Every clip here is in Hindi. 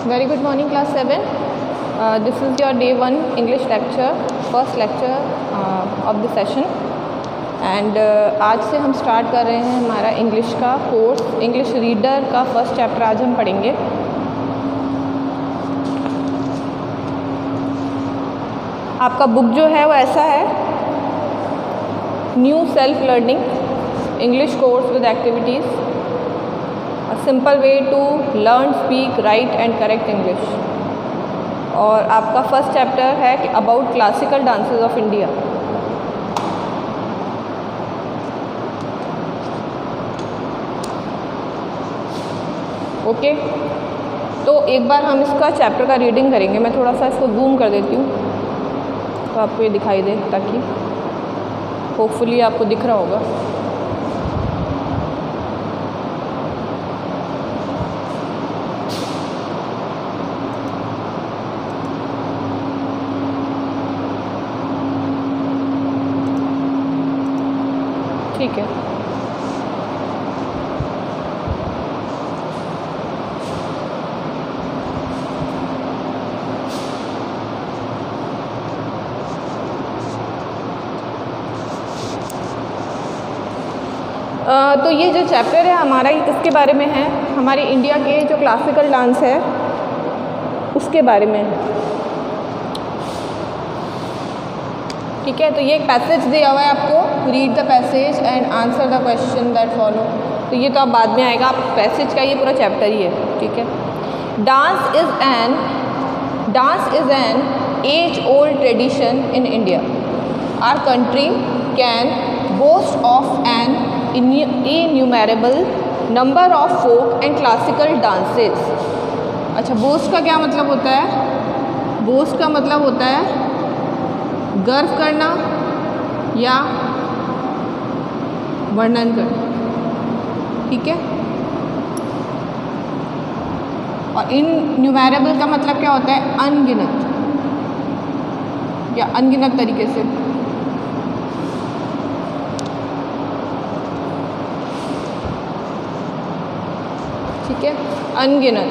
Very good morning, class 7. This is your day 1 English lecture, first lecture of the session. And आज से हम स्टार्ट कर रहे हैं हमारा इंग्लिश का कोर्स. इंग्लिश रीडर का फर्स्ट चैप्टर आज हम पढ़ेंगे. आपका बुक जो है वो ऐसा है, new self learning English course with activities, a simple way to learn, speak, write and correct English. और आपका फर्स्ट चैप्टर है कि about classical dances of India. Okay, तो एक बार हम इसका चैप्टर का रीडिंग करेंगे. मैं थोड़ा सा इसको जूम कर देती हूँ तो आपको ये दिखाई दे, ताकि होपफुली आपको दिख रहा होगा. ठीक है. तो ये जो चैप्टर है हमारा, ये किसके बारे में है? हमारे इंडिया के जो क्लासिकल डांस है उसके बारे में है. ठीक है, तो ये एक पैसेज दिया हुआ है आपको. Read the passage and answer the question that follow. तो ये तो अब बाद में आएगा. आप पैसेज का ये पूरा चैप्टर ही है. ठीक है. Dance is an age old tradition in India. Our country can boast of an innumerable number of folk and classical dances. अच्छा, boast का क्या मतलब होता है? boast का मतलब होता है गर्व करना या वर्णन करना. ठीक है. और इनन्यूमेरेबल का मतलब क्या होता है? अनगिनत या अनगिनत तरीके से. ठीक है, अनगिनत.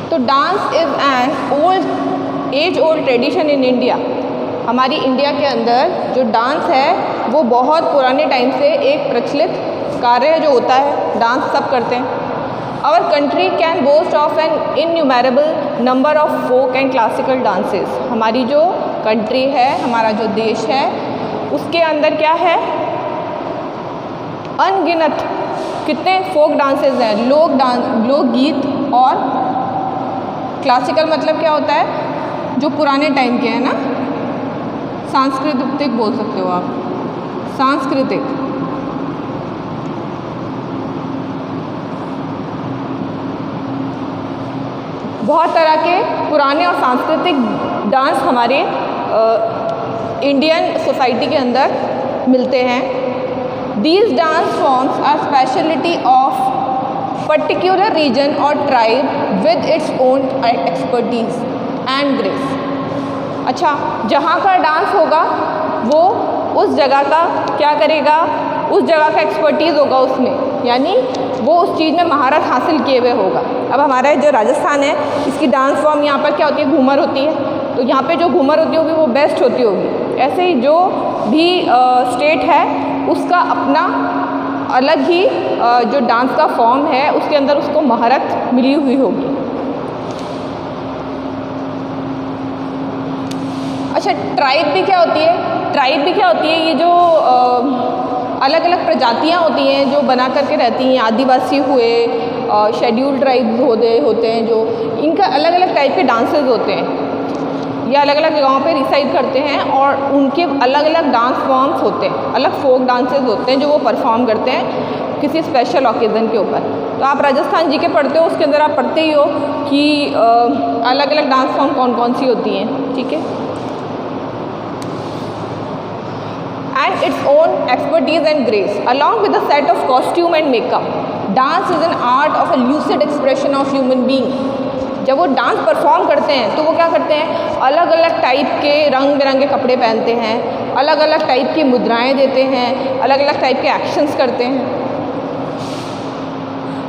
तो dance is an age old tradition in India. हमारी इंडिया के अंदर जो डांस है वो बहुत पुराने टाइम से एक प्रचलित कार्य जो होता है. डांस सब करते हैं. Our country can boast of an innumerable number of folk and classical dances. हमारी जो कंट्री है, हमारा जो देश है, उसके अंदर क्या है? अनगिनत कितने फोक डांसेस हैं, लोकगीत. और क्लासिकल मतलब क्या होता है? जो पुराने टाइम के हैं ना, सांस्कृतिक बोल सकते हो आप. सांस्कृतिक. बहुत तरह के पुराने और सांस्कृतिक डांस हमारे इंडियन सोसाइटी के अंदर मिलते हैं. These dance forms are specialty of particular region or tribe with its own expertise and grace. अच्छा, जहाँ का डांस होगा वो उस जगह का क्या करेगा? उस जगह का एक्सपर्टीज़ होगा उसमें, यानी वो उस चीज़ में महारत हासिल किए हुए होगा. अब हमारा जो राजस्थान है, इसकी डांस फॉर्म यहाँ पर क्या होती है? घूमर होती है. तो यहाँ पे जो घूमर होती होगी वो बेस्ट होती होगी. ऐसे ही जो भी स्टेट है उसका अपना अलग ही जो डांस का फॉर्म है, उसके अंदर उसको महारत मिली हुई होगी. अच्छा, ट्राइब भी क्या होती है? ट्राइब भी क्या होती है? ये जो अलग अलग प्रजातियां होती हैं जो बना करके रहती हैं. आदिवासी हुए, शेड्यूल्ड ट्राइब्स होते हैं, जो इनका अलग अलग टाइप के डांसेस होते हैं. ये अलग अलग जगहों पे रिसाइड करते हैं और उनके अलग अलग डांस फॉर्म्स होते हैं, अलग फोक डांसेस होते हैं जो वो परफॉर्म करते हैं किसी स्पेशल ओकेज़न के ऊपर. तो आप राजस्थान जी के पढ़ते हो, उसके अंदर आप पढ़ते ही हो कि अलग अलग डांस फॉर्म कौन कौन सी होती हैं. ठीक है. And its own expertise and grace along with a set of costume and makeup. Dance is an art of a lucid expression of human being. जब वो डांस परफॉर्म करते हैं तो वो क्या करते हैं? अलग अलग टाइप के रंग बिरंगे कपड़े पहनते हैं, अलग अलग टाइप की मुद्राएं देते हैं, अलग अलग टाइप के एक्शंस करते हैं.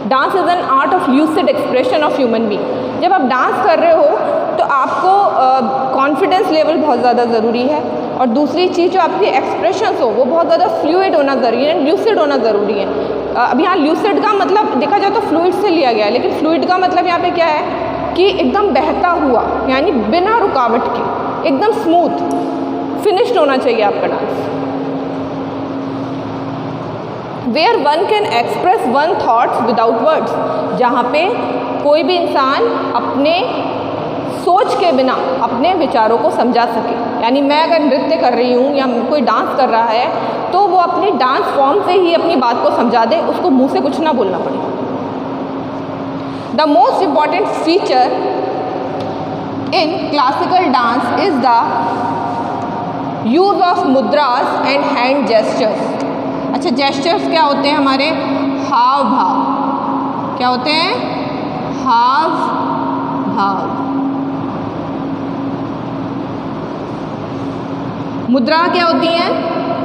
Dance is an art of lucid expression of human being. जब आप डांस कर रहे हो तो आपको कॉन्फिडेंस लेवल बहुत ज़्यादा ज़रूरी है, और दूसरी चीज़ जो आपकी एक्सप्रेशंस हो वो बहुत ज़्यादा फ्लूइड होना ज़रूरी है, ल्यूसिड होना ज़रूरी है। अब यहाँ ल्यूसिड का मतलब देखा जाए तो फ्लूइड से लिया गया है, लेकिन फ्लूइड का मतलब यहाँ पे क्या है कि एकदम बहता हुआ, यानी बिना रुकावट के एकदम स्मूथ फिनिश्ड होना चाहिए आपका dance. Where one can express one thoughts without words, जहाँ पे कोई भी इंसान अपने सोच के बिना अपने विचारों को समझा सके। यानी मैं अगर नृत्य कर रही हूँ या कोई डांस कर रहा है तो वो अपनी डांस फॉर्म से ही अपनी बात को समझा दे, उसको मुंह से कुछ ना बोलना पड़े। The most important feature in classical dance is the use of मुद्रास and hand gestures. अच्छा, जेस्चर्स क्या होते हैं? हमारे हाव भाव। क्या होते हैं? हाव भाव। मुद्रा क्या होती हैं?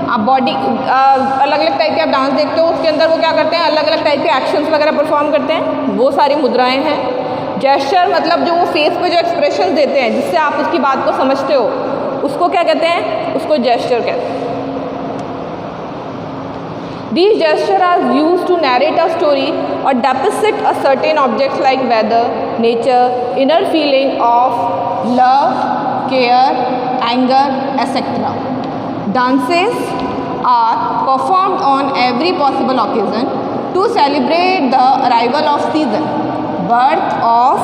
आप बॉडी अलग अलग टाइप के आप डांस देखते हो, उसके अंदर वो क्या करते हैं, अलग अलग टाइप के एक्शंस वगैरह परफॉर्म करते हैं, वो सारी मुद्राएं हैं। जेस्चर मतलब जो वो फेस पे जो एक्सप्रेशन देते हैं जिससे आप उसकी बात को समझते हो, उसको क्या कहते हैं? उसको जेस्चर कहते हैं। These gestures are used to narrate a story or depict a certain objects like weather, nature, inner feeling of love, care, anger, etc. Dances are performed on every possible occasion to celebrate the arrival of season, birth of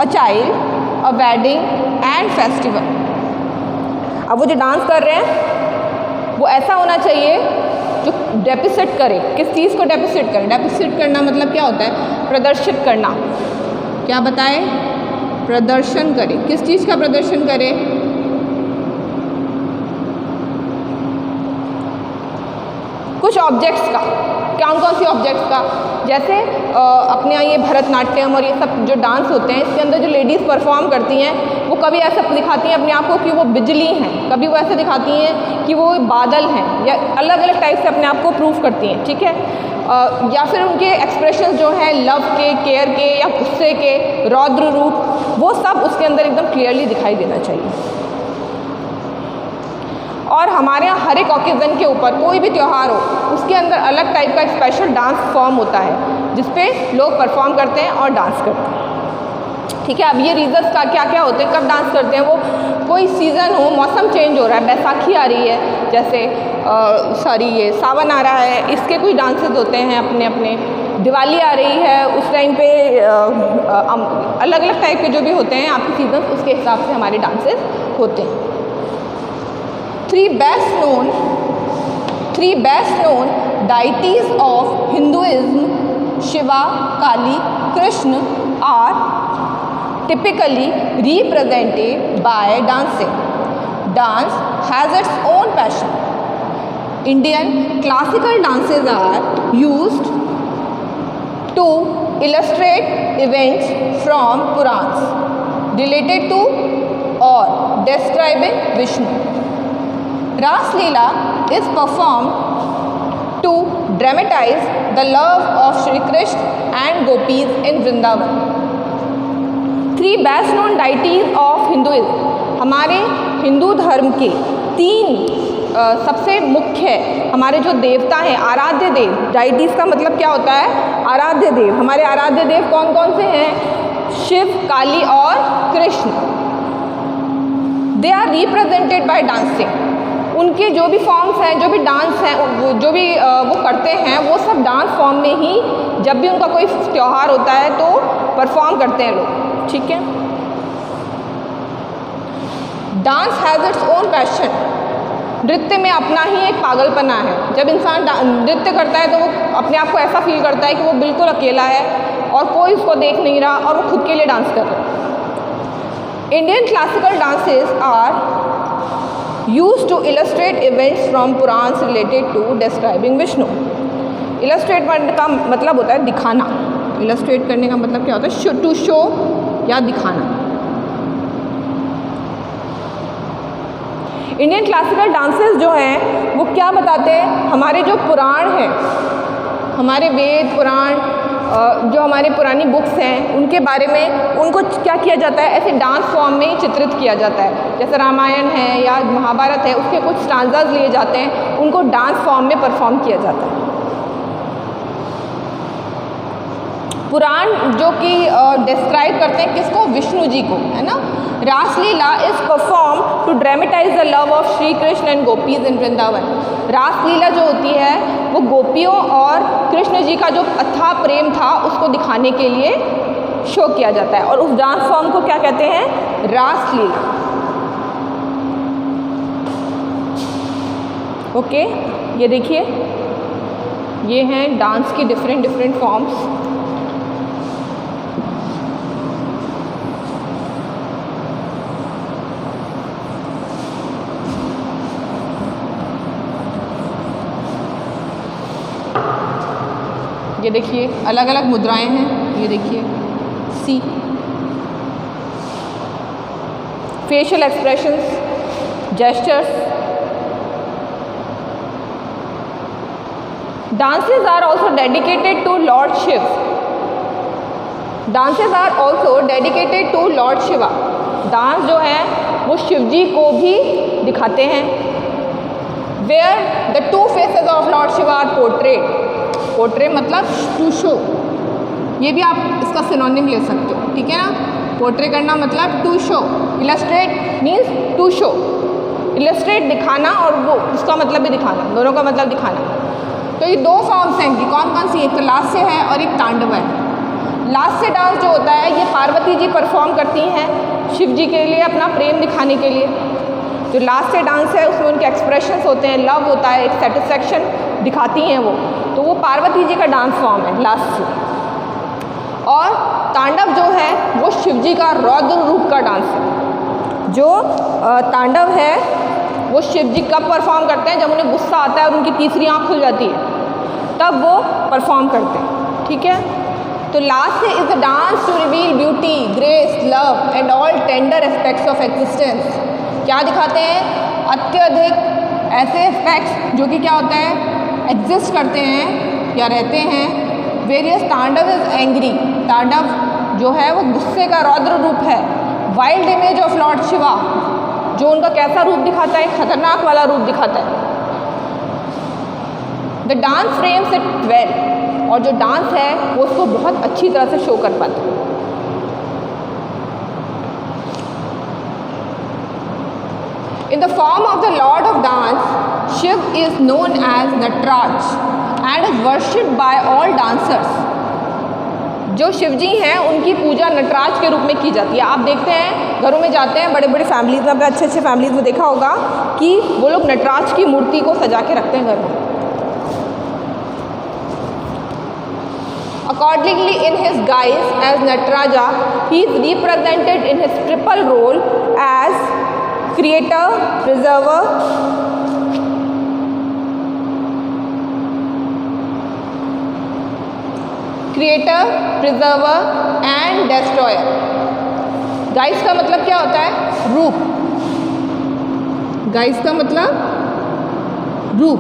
a child, a wedding and festival. अब वो जो डांस कर रहे हैं वो ऐसा होना चाहिए जो डेपिसिट करे। किस चीज़ को डेपिसिट करे? डेपिसिट करना मतलब क्या होता है? प्रदर्शित करना। क्या बताए? प्रदर्शन करे। किस चीज़ का प्रदर्शन करे? कुछ ऑब्जेक्ट्स का। कौन कौन सी ऑब्जेक्ट्स का? जैसे अपने यहाँ ये भरतनाट्यम और ये सब जो डांस होते हैं, इसके अंदर जो लेडीज़ परफॉर्म करती हैं वो कभी ऐसा दिखाती हैं अपने आप को कि वो बिजली हैं, कभी वो ऐसे दिखाती हैं कि वो बादल हैं, या अलग अलग टाइप से अपने आप को प्रूव करती हैं, ठीक है। या फिर उनके एक्सप्रेशन जो हैं लव के, केयर के या गुस्से के, रौद्र रूप, वो सब उसके अंदर एकदम क्लियरली दिखाई देना चाहिए। और हमारे यहाँ हर एक ओकेज़न के ऊपर कोई भी त्यौहार हो, उसके अंदर अलग टाइप का एक स्पेशल डांस फॉर्म होता है जिसपे लोग परफॉर्म करते हैं और डांस करते हैं, ठीक है। अब ये रीजन्स का क्या क्या होते हैं, कब डांस करते हैं? वो कोई सीज़न हो, मौसम चेंज हो रहा है, बैसाखी आ रही है, जैसे ये सावन आ रहा है, इसके कुछ डांसेस होते हैं अपने अपने। दिवाली आ रही है, उस टाइम पे अलग अलग टाइप के जो भी होते हैं आपके सीजन, उसके हिसाब से हमारे डांसेस होते हैं। Three best known deities of Hinduism, Shiva, Kali, Krishna, are typically represented by dancing. Dance has its own passion. Indian classical dances are used to illustrate events from Purans related to or describing Vishnu. Ras Leela is performed to dramatize the love of Shri Krishna and gopis in Vrindavan. Three best known deities of Hinduism. हमारे हिंदू धर्म के तीन सबसे मुख्य हमारे जो देवता हैं, आराध्य देव। डाइटीज़ का मतलब क्या होता है? आराध्य देव। हमारे आराध्य देव कौन कौन से हैं? शिव, काली और Krishna. They are represented by dancing. उनके जो भी फॉर्म्स हैं, जो भी डांस हैं, जो भी वो करते हैं, वो सब डांस फॉर्म में ही जब भी उनका कोई त्यौहार होता है तो परफॉर्म करते हैं लोग, ठीक है। Dance has its own passion. नृत्य में अपना ही एक पागलपना है। जब इंसान नृत्य करता है तो वो अपने आप को ऐसा फील करता है कि वो बिल्कुल अकेला है और कोई उसको देख नहीं रहा और वो खुद के लिए डांस कर रहा है। Indian classical dances are used to illustrate events from Purans related to describing Vishnu. Illustrate का मतलब होता है दिखाना। Illustrate करने का मतलब क्या होता है? To show या दिखाना। इंडियन क्लासिकल डांसेस जो हैं वो क्या बताते हैं? हमारे जो पुराण हैं, हमारे वेद पुराण जो हमारे पुरानी बुक्स हैं उनके बारे में उनको क्या किया जाता है, ऐसे डांस फॉर्म में चित्रित किया जाता है। जैसे रामायण है या महाभारत है, उसके कुछ स्टांजाज लिए जाते हैं, उनको डांस फॉर्म में परफॉर्म किया जाता है। पुराण जो कि डिस्क्राइब करते हैं किसको, विष्णु जी को, है ना। Raslila is perform to dramatize the love of Shri Krishna and gopis in Vrindavan. Raslila जो होती है वो गोपियों और कृष्ण जी का जो अथाह प्रेम था उसको दिखाने के लिए शो किया जाता है, और उस डांस फॉर्म को क्या कहते हैं, रासलीला। ओके, ये देखिए, ये हैं डांस की डिफरेंट फॉर्म्स। ये देखिए अलग अलग मुद्राएं हैं, ये देखिए see, facial expressions, gestures. Dances are also dedicated to Lord Shiv. Dances are also dedicated to Lord Shiva. Dance जो है वो शिव जी को भी दिखाते हैं। Where the two faces of Lord Shiva are portrait. Portray मतलब टू शो, ये भी आप इसका सिनोनिम ले सकते हो, ठीक है ना। पोर्ट्रे करना मतलब to show, illustrate means to show. Illustrate दिखाना और वो उसका मतलब भी दिखाना, दोनों का मतलब दिखाना। तो ये दो फॉर्म्स हैं कि कौन कौन सी, एक तो लास्य है और एक तांडव है। लास्य डांस जो होता है ये पार्वती जी परफॉर्म करती हैं शिव जी के लिए अपना प्रेम दिखाने के लिए। जो लास्य डांस है उसमें उनके एक्सप्रेशंस होते हैं, लव होता है, एक सेटिस्फैक्शन दिखाती हैं वो, तो वो पार्वती जी का डांस फॉर्म है लास्य। और तांडव जो है वो शिव जी का रौद्र रूप का डांस है। जो तांडव है वो शिव जी कब परफॉर्म करते हैं, जब उन्हें गुस्सा आता है और उनकी तीसरी आँख खुल जाती है तब वो परफॉर्म करते हैं, ठीक है। तो Lasya is a dance to reveal beauty, grace, love and all tender aspects of existence. क्या दिखाते हैं, अत्यधिक ऐसे एस्पेक्ट्स जो कि क्या होता है, एग्जिस्ट करते हैं या रहते हैं। वेरियस तांडव इज एंग्री। तांडव जो है वो गुस्से का रौद्र रूप है। Wild image of Lord Shiva, जो उनका कैसा रूप दिखाता है, खतरनाक वाला रूप दिखाता है। The dance frames it well, और जो डांस है वो उसको बहुत अच्छी तरह से शो कर पाता है। In the form of the Lord of Dance, Shiv is known as Nataraj and is worshipped by all dancers. जो शिव जी हैं उनकी पूजा नटराज के रूप में की जाती है। आप देखते हैं घरों में जाते हैं, बड़े बड़े फैमिलीज में, अच्छे फैमिलीज में देखा होगा कि वो लोग नटराज की मूर्ति को सजा के रखते हैं घर में। Accordingly, in his guise as Nataraja, he is represented in his triple role as creator, preserver, and destroyer. Guys का मतलब क्या होता है, रूप। गाइस का मतलब रूप।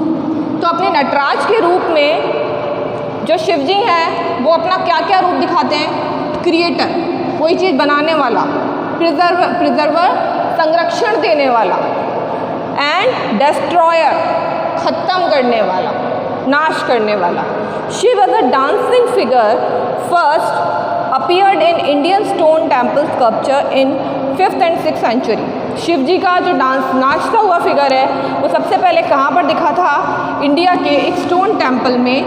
तो अपने नटराज के रूप में जो शिव जी हैं वो अपना क्या क्या रूप दिखाते हैं, क्रिएटर, कोई चीज़ बनाने वाला, प्रिजर्वर, संरक्षण देने वाला, एंड डेस्ट्रॉयर, खत्म करने वाला, नाश करने वाला। Shiv as a dancing figure first appeared in Indian stone temple sculpture in 5th and 6th century। Shiv ji का जो नाचता हुआ फिगर है वो सबसे पहले कहाँ पर दिखा था, इंडिया के एक स्टोन टेम्पल में,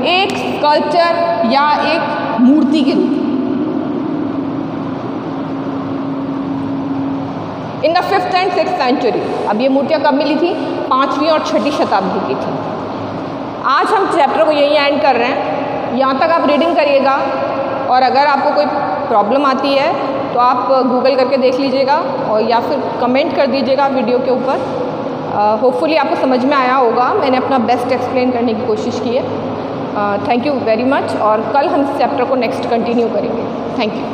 एक स्कल्पचर या एक मूर्ति के रूप में। In the 5th and 6th century। अब ये मूर्तियाँ कब मिली थी, 5वीं और 6ठी शताब्दी की थी। आज हम चैप्टर को यहीं एंड कर रहे हैं, यहाँ तक आप रीडिंग करिएगा, और अगर आपको कोई प्रॉब्लम आती है तो आप गूगल करके देख लीजिएगा और या फिर कमेंट कर दीजिएगा वीडियो के ऊपर। होपफुली आपको समझ में आया होगा, मैंने अपना बेस्ट एक्सप्लेन करने की कोशिश की है। थैंक यू वेरी मच, और कल हम इस चैप्टर को नेक्स्ट कंटिन्यू करेंगे। Thank you.